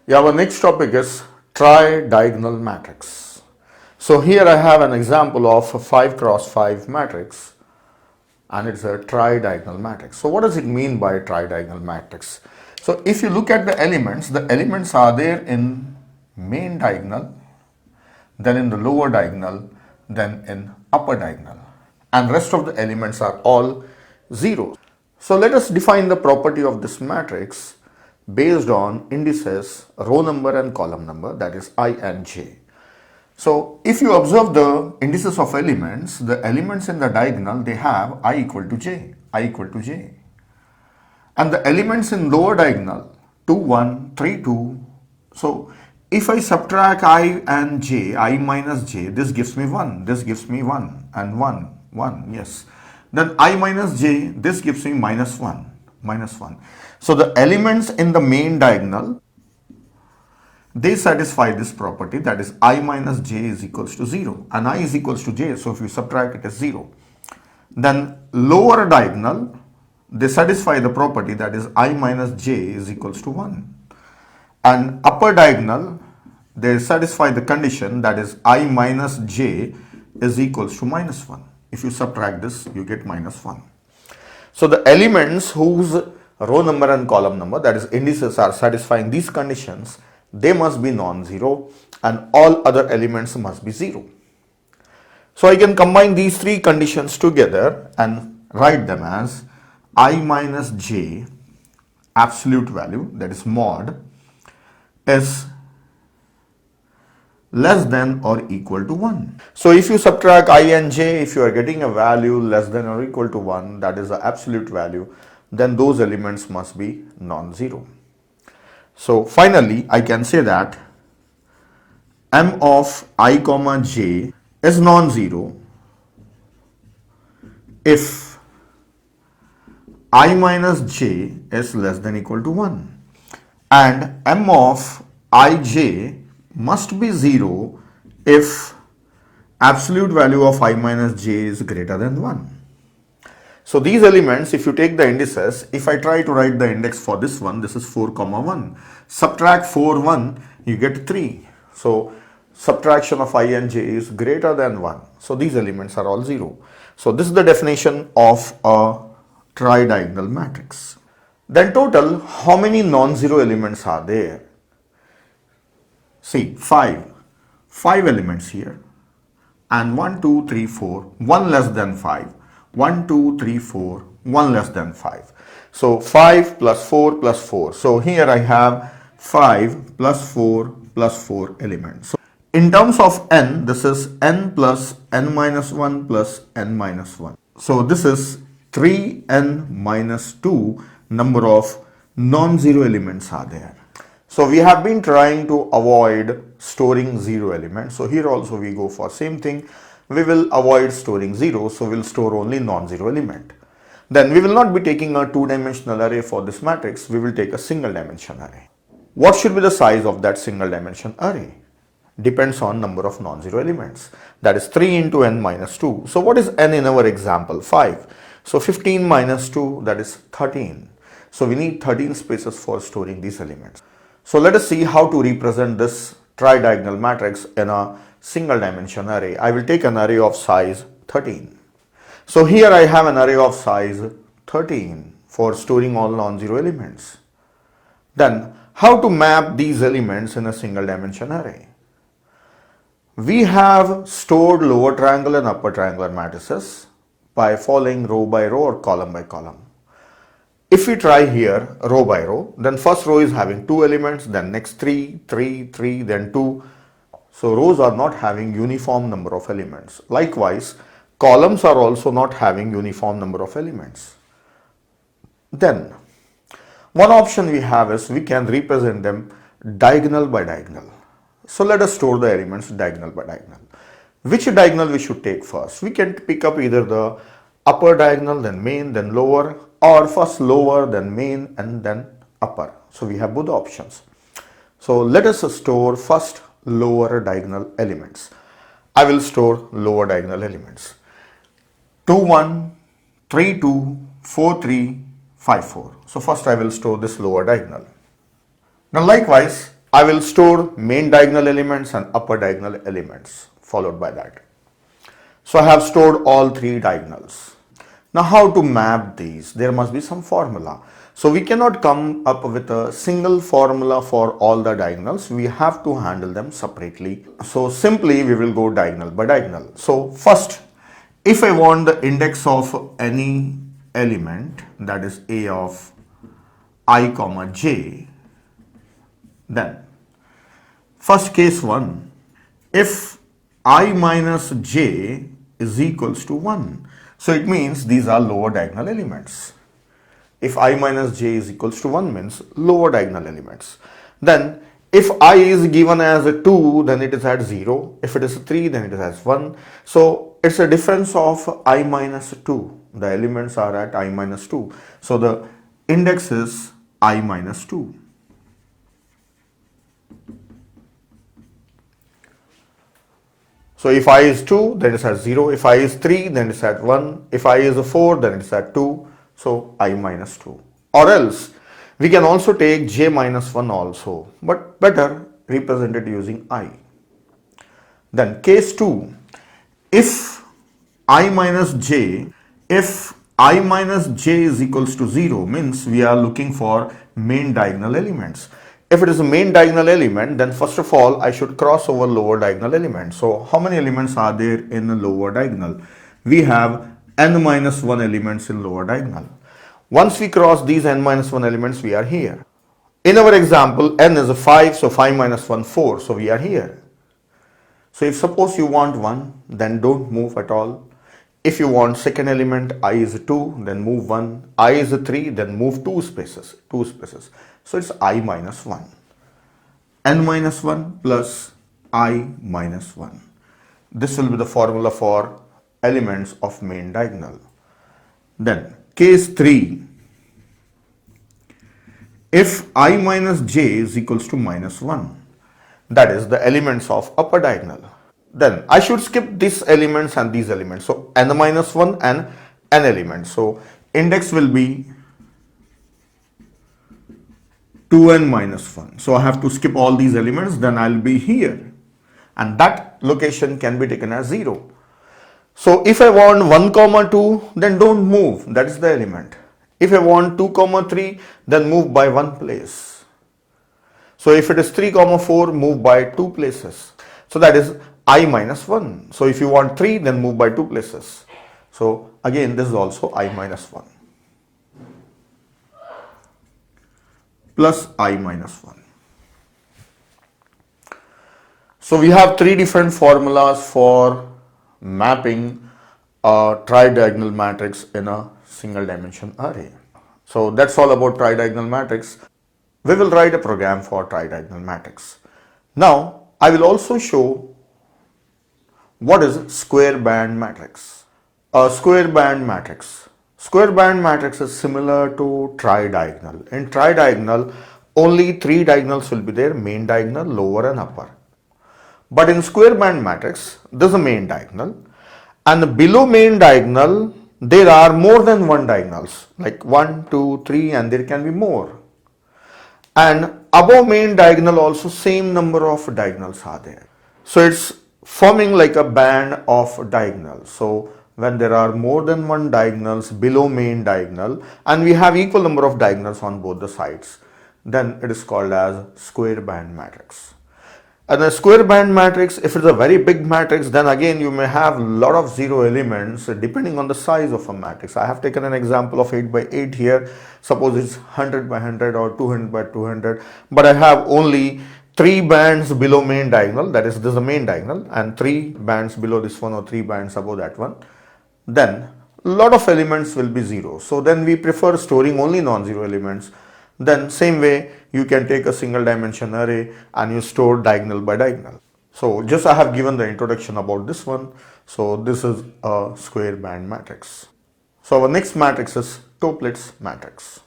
Yeah, our next topic is tri-diagonal matrix. So here I have an example of a 5 cross 5 matrix, and it's a tri-diagonal matrix. So what does it mean by tri-diagonal matrix? So if you look at the elements are there in main diagonal, then in the lower diagonal, then in upper diagonal, and rest of the elements are all zeros. So let us define the property of this matrix based on indices, row number and column number, that is I and j. So if you observe the indices of elements, the elements in the diagonal, they have I equal to j, I equal to j. And the elements in lower diagonal, 2, 1, 3, 2. So if I subtract I and j, I minus j, this gives me 1, this gives me 1 and 1, 1, yes. Then I minus j, this gives me minus 1, minus 1. So the elements in the main diagonal, they satisfy this property, that is I minus j is equals to 0 and I is equals to j, so if you subtract it is 0. Then lower diagonal, they satisfy the property, that is I minus j is equals to 1. And upper diagonal, they satisfy the condition, that is I minus j is equals to minus 1. If you subtract this, you get minus 1. So the elements whose row number and column number, that is indices, are satisfying these conditions, they must be non-zero and all other elements must be 0. So I can combine these three conditions together and write them as I minus j absolute value, that is mod, is less than or equal to 1. So if you subtract I and j, if you are getting a value less than or equal to 1, that is the absolute value, then those elements must be non-zero. So finally, I can say that m of I comma j is non-zero if I minus j is less than equal to 1, and m of ij must be 0 if absolute value of I minus j is greater than 1. So these elements, if you take the indices, if I try to write the index for this one, this is 4 comma 1, subtract 4 1, you get 3. So subtraction of I and j is greater than 1. So these elements are all 0. So this is the definition of a tri-diagonal matrix. Then total, how many non-zero elements are there? See, 5 elements here, and 1, 2, 3, 4, 1 less than 5, 1, 2, 3, 4, 1 less than 5. So 5 plus 4 plus 4. So here I have 5 plus 4 plus 4 elements. So in terms of n, this is n plus n minus 1 plus n minus 1. So this is 3n minus 2 number of non-zero elements are there. So we have been trying to avoid storing 0 elements. So here also we go for same thing. We will avoid storing 0. So we'll store only non-zero element. Then we will not be taking a two-dimensional array for this matrix. We will take a single dimension array. What should be the size of that single dimension array? Depends on number of non-zero elements. That is 3 into n minus 2. So what is n in our example? 5. So 15 minus 2, that is 13. So we need 13 spaces for storing these elements. So let us see how to represent this tri-diagonal matrix in a single dimension array. I will take an array of size 13. So here I have an array of size 13 for storing all non-zero elements. Then how to map these elements in a single dimension array? We have stored lower triangle and upper triangular matrices by following row by row or column by column. If we try here row by row, then first row is having 2 elements, then next 3, 3, 3, then 2. So rows are not having uniform number of elements. Likewise, columns are also not having uniform number of elements. Then one option we have is we can represent them diagonal by diagonal. So let us store the elements diagonal by diagonal. Which diagonal we should take first? We can pick up either the upper diagonal, then main, then lower, or first lower, then main, and then upper. So we have both options. So let us store first lower diagonal elements. I will store lower diagonal elements. 2, 1, 3, 2, 4, 3, 5, 4. So first I will store this lower diagonal. Now likewise, I will store main diagonal elements and upper diagonal elements followed by that. So I have stored all three diagonals. Now how to map these? There must be some formula. So we cannot come up with a single formula for all the diagonals. We have to handle them separately. So simply we will go diagonal by diagonal. So first, if I want the index of any element, that is a of I comma j, then first case 1, if I minus j is equals to 1. So it means these are lower diagonal elements. If I minus j is equals to 1 means lower diagonal elements. Then if I is given as a 2, then it is at 0. If it is 3, then it is as 1. So it's a difference of I minus 2. The elements are at I minus 2. So the index is I minus 2. So if I is 2, then it's at 0. If I is 3, then it's at 1. If I is 4, then it's at 2. So I minus 2. Or else we can also take j minus 1 also, but better represented using I. Then case 2, if I minus j is equals to 0 means we are looking for main diagonal elements. If it is a main diagonal element, then first of all I should cross over lower diagonal element. So how many elements are there in the lower diagonal? We have n minus 1 elements in lower diagonal. Once we cross these n minus 1 elements, we are here. In our example, n is a 5, so 5 minus 1, 4, so we are here. So if suppose you want 1, then don't move at all. If you want second element, I is 2, then move 1. I is 3, then move 2 spaces. So it's I minus 1. N minus 1 plus I minus 1. This will be the formula for elements of main diagonal. Then case 3. If I minus j is equals to minus 1, that is the elements of upper diagonal, then I should skip these elements and these elements. So n minus 1 and n elements. So index will be 2n minus 1. So I have to skip all these elements, then I'll be here. And that location can be taken as 0. So if I want 1 comma 2, then don't move. That is the element. If I want 2 comma 3, then move by 1 place. So if it is 3 comma 4, move by 2 places. So that is I minus 1. So if you want 3, then move by 2 places. So again, this is also I minus 1. Plus I minus 1. So we have three different formulas for mapping a tridiagonal matrix in a single dimension array. So that's all about tridiagonal matrix. We will write a program for tridiagonal matrix. Now I will also show what is square band matrix. A square band matrix. Square band matrix is similar to tridiagonal. In tridiagonal, only three diagonals will be there: main diagonal, lower and upper. But in square band matrix, there is a main diagonal, and below main diagonal there are more than one diagonals, like 1, 2, 3, and there can be more. And above main diagonal also same number of diagonals are there. So it's forming like a band of diagonals. So when there are more than one diagonals below main diagonal and we have equal number of diagonals on both the sides, then it is called as square band matrix. And a square band matrix, if it's a very big matrix, then again you may have a lot of zero elements depending on the size of a matrix. I have taken an example of 8 by 8 here. Suppose it's 100 by 100 or 200 by 200, but I have only 3 bands below main diagonal, that is this is the main diagonal, and 3 bands below this one or 3 bands above that one. Then a lot of elements will be 0. So then we prefer storing only non-zero elements. Then same way you can take a single dimension array and you store diagonal by diagonal. So just I have given the introduction about this one. So this is a square band matrix. So our next matrix is Toeplitz matrix.